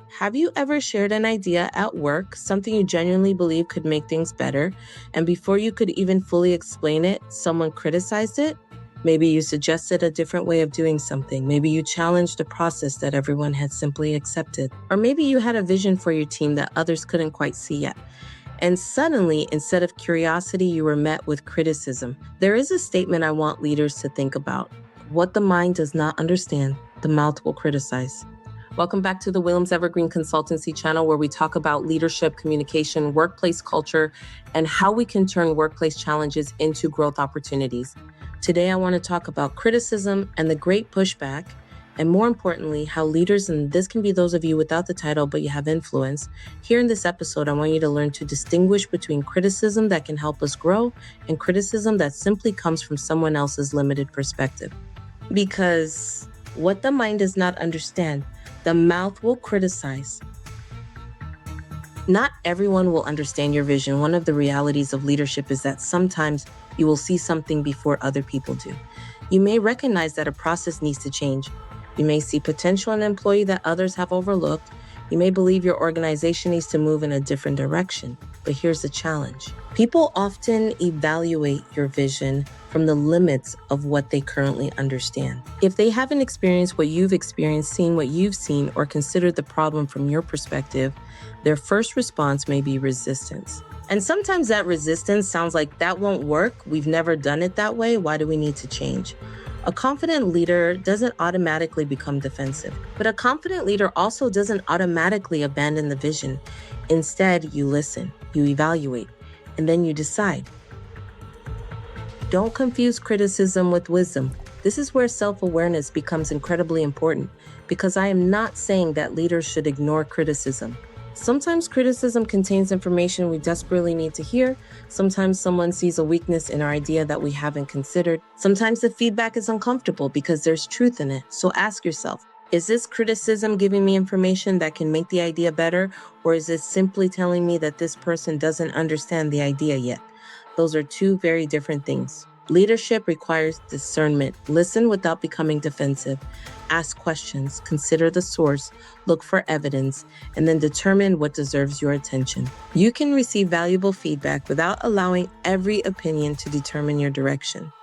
Have you ever shared an idea at work, something you genuinely believe could make things better, and before you could even fully explain it, someone criticized it? Maybe you suggested a different way of doing something. Maybe you challenged a process that everyone had simply accepted. Or maybe you had a vision for your team that others couldn't quite see yet. And suddenly, instead of curiosity, you were met with criticism. There is a statement I want leaders to think about. What the mind does not understand, the mouth will criticize. Welcome back to the Williams Evergreen Consultancy channel, where we talk about leadership, communication, workplace culture, and how we can turn workplace challenges into growth opportunities. Today, I want to talk about criticism and the great pushback, and more importantly, how leaders, and this can be those of you without the title, but you have influence. Here in this episode, I want you to learn to distinguish between criticism that can help us grow and criticism that simply comes from someone else's limited perspective. Because what the mind does not understand, the mouth will criticize. Not everyone will understand your vision. One of the realities of leadership is that sometimes you will see something before other people do. You may recognize that a process needs to change. You may see potential in an employee that others have overlooked. You may believe your organization needs to move in a different direction. But here's the challenge. People often evaluate your vision from the limits of what they currently understand. If they haven't experienced what you've experienced, seen what you've seen, or considered the problem from your perspective, their first response may be resistance. And sometimes that resistance sounds like, that won't work. We've never done it that way. Why do we need to change? A confident leader doesn't automatically become defensive, but a confident leader also doesn't automatically abandon the vision. Instead, you listen, you evaluate, and then you decide. Don't confuse criticism with wisdom. This is where self-awareness becomes incredibly important, because I am not saying that leaders should ignore criticism. Sometimes criticism contains information we desperately need to hear. Sometimes someone sees a weakness in our idea that we haven't considered. Sometimes the feedback is uncomfortable because there's truth in it. So ask yourself, is this criticism giving me information that can make the idea better? Or is it simply telling me that this person doesn't understand the idea yet? Those are two very different things. Leadership requires discernment. Listen without becoming defensive. Ask questions, consider the source, look for evidence, and then determine what deserves your attention. You can receive valuable feedback without allowing every opinion to determine your direction.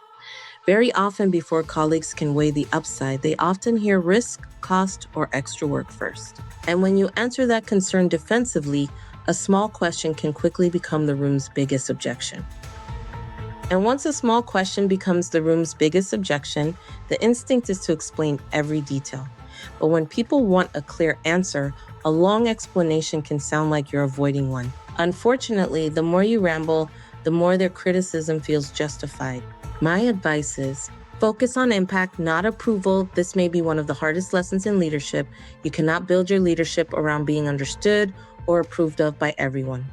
Very often, before colleagues can weigh the upside, they often hear risk, cost, or extra work first. And when you answer that concern defensively, a small question can quickly become the room's biggest objection. And once a small question becomes the room's biggest objection, the instinct is to explain every detail. But when people want a clear answer, a long explanation can sound like you're avoiding one. Unfortunately, the more you ramble, the more their criticism feels justified. My advice is, focus on impact, not approval. This may be one of the hardest lessons in leadership. You cannot build your leadership around being understood or approved of by everyone.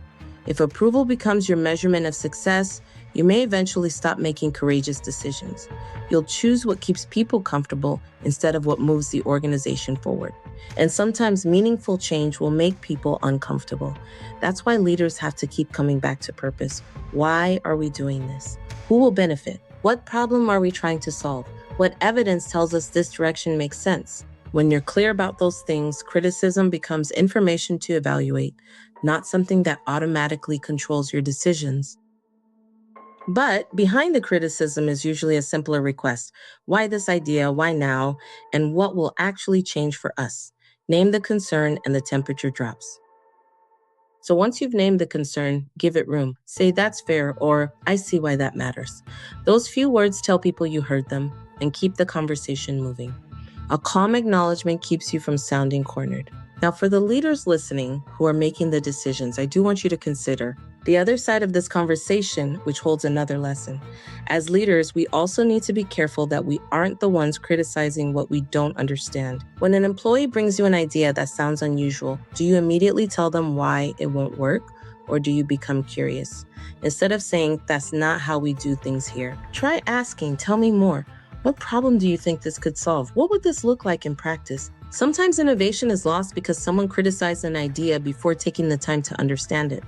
If approval becomes your measurement of success, you may eventually stop making courageous decisions. You'll choose what keeps people comfortable instead of what moves the organization forward. And sometimes meaningful change will make people uncomfortable. That's why leaders have to keep coming back to purpose. Why are we doing this? Who will benefit? What problem are we trying to solve? What evidence tells us this direction makes sense? When you're clear about those things, criticism becomes information to evaluate, not something that automatically controls your decisions. But behind the criticism is usually a simpler request. Why this idea? Why now? And what will actually change for us? Name the concern and the temperature drops. So once you've named the concern, give it room. Say, that's fair, or I see why that matters. Those few words tell people you heard them and keep the conversation moving. A calm acknowledgement keeps you from sounding cornered. Now, for the leaders listening who are making the decisions, I do want you to consider the other side of this conversation, which holds another lesson. As leaders, we also need to be careful that we aren't the ones criticizing what we don't understand. When an employee brings you an idea that sounds unusual, do you immediately tell them why it won't work? Or do you become curious? Instead of saying, that's not how we do things here, try asking, tell me more. What problem do you think this could solve? What would this look like in practice? Sometimes innovation is lost because someone criticized an idea before taking the time to understand it.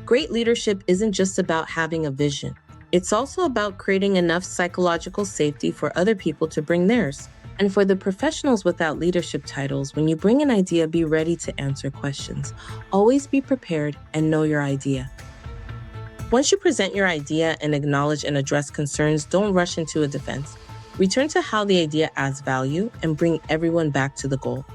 Great leadership isn't just about having a vision. It's also about creating enough psychological safety for other people to bring theirs. And for the professionals without leadership titles, when you bring an idea, be ready to answer questions. Always be prepared and know your idea. Once you present your idea and acknowledge and address concerns, don't rush into a defense. Return to how the idea adds value and bring everyone back to the goal.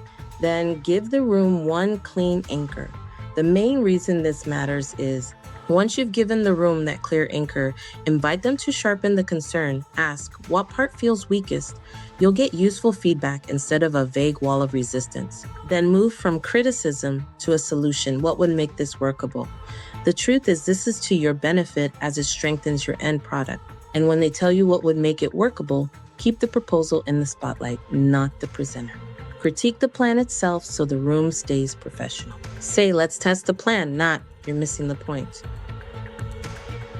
Then give the room one clean anchor. The main reason this matters is once you've given the room that clear anchor, invite them to sharpen the concern. Ask, what part feels weakest? You'll get useful feedback instead of a vague wall of resistance. Then move from criticism to a solution. What would make this workable? The truth is, this is to your benefit as it strengthens your end product. And when they tell you what would make it workable, keep the proposal in the spotlight, not the presenter. Critique the plan itself so the room stays professional. Say, let's test the plan, not, you're missing the point.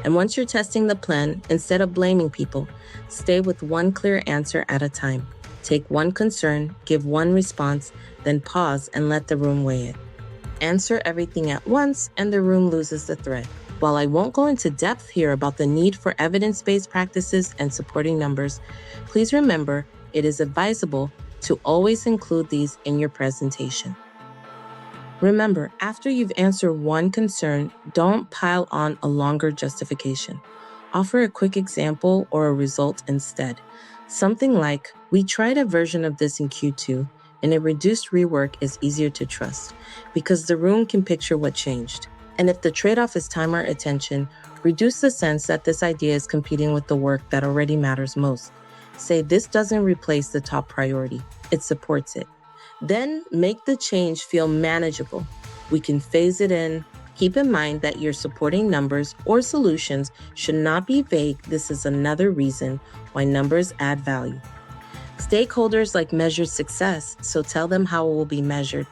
And once you're testing the plan, instead of blaming people, stay with one clear answer at a time. Take one concern, give one response, then pause and let the room weigh it. Answer everything at once and the room loses the thread. While I won't go into depth here about the need for evidence-based practices and supporting numbers, please remember it is advisable to always include these in your presentation. Remember, after you've answered one concern, don't pile on a longer justification. Offer a quick example or a result instead. Something like, we tried a version of this in Q2, and a reduced rework is easier to trust because the room can picture what changed. And if the trade-off is time or attention, reduce the sense that this idea is competing with the work that already matters most. Say, this doesn't replace the top priority, it supports it. Then make the change feel manageable. We can phase it in. Keep in mind that your supporting numbers or solutions should not be vague. This is another reason why numbers add value. Stakeholders like measured success, so tell them how it will be measured.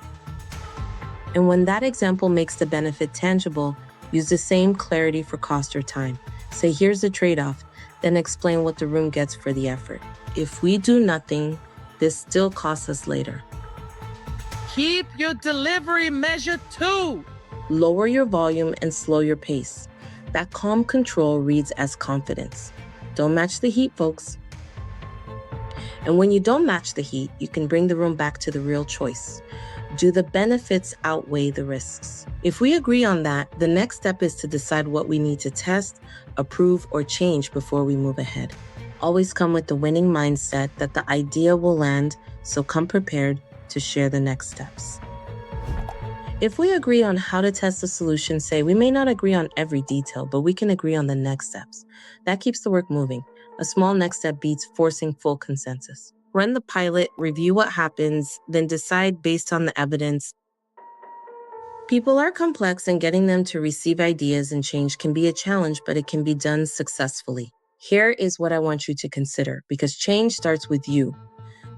And when that example makes the benefit tangible, use the same clarity for cost or time. Say, here's the trade-off, then explain what the room gets for the effort. If we do nothing, this still costs us later. Keep your delivery measured too. Lower your volume and slow your pace. That calm control reads as confidence. Don't match the heat, folks. And when you don't match the heat, you can bring the room back to the real choice. Do the benefits outweigh the risks? If we agree on that, the next step is to decide what we need to test, approve, or change before we move ahead. Always come with the winning mindset that the idea will land, so come prepared to share the next steps. If we agree on how to test the solution, say, we may not agree on every detail, but we can agree on the next steps. That keeps the work moving. A small next step beats forcing full consensus. Run the pilot, review what happens, then decide based on the evidence. People are complex, and getting them to receive ideas and change can be a challenge, but it can be done successfully. Here is what I want you to consider, because change starts with you.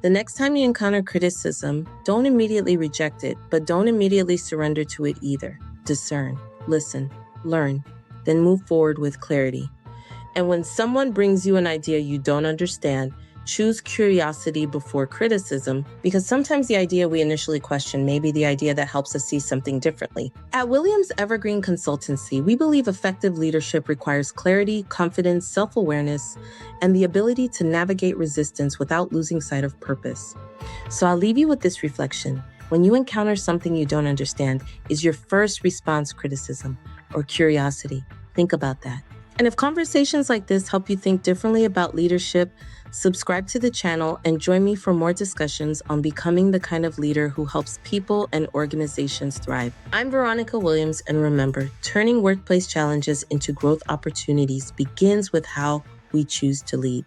The next time you encounter criticism, don't immediately reject it, but don't immediately surrender to it either. Discern, listen, learn, then move forward with clarity. And when someone brings you an idea you don't understand, choose curiosity before criticism, because sometimes the idea we initially question may be the idea that helps us see something differently. At Williams Evergreen Consultancy, we believe effective leadership requires clarity, confidence, self-awareness, and the ability to navigate resistance without losing sight of purpose. So I'll leave you with this reflection. When you encounter something you don't understand, is your first response criticism or curiosity? Think about that. And if conversations like this help you think differently about leadership, subscribe to the channel and join me for more discussions on becoming the kind of leader who helps people and organizations thrive. I'm Veronica Williams, and remember, turning workplace challenges into growth opportunities begins with how we choose to lead.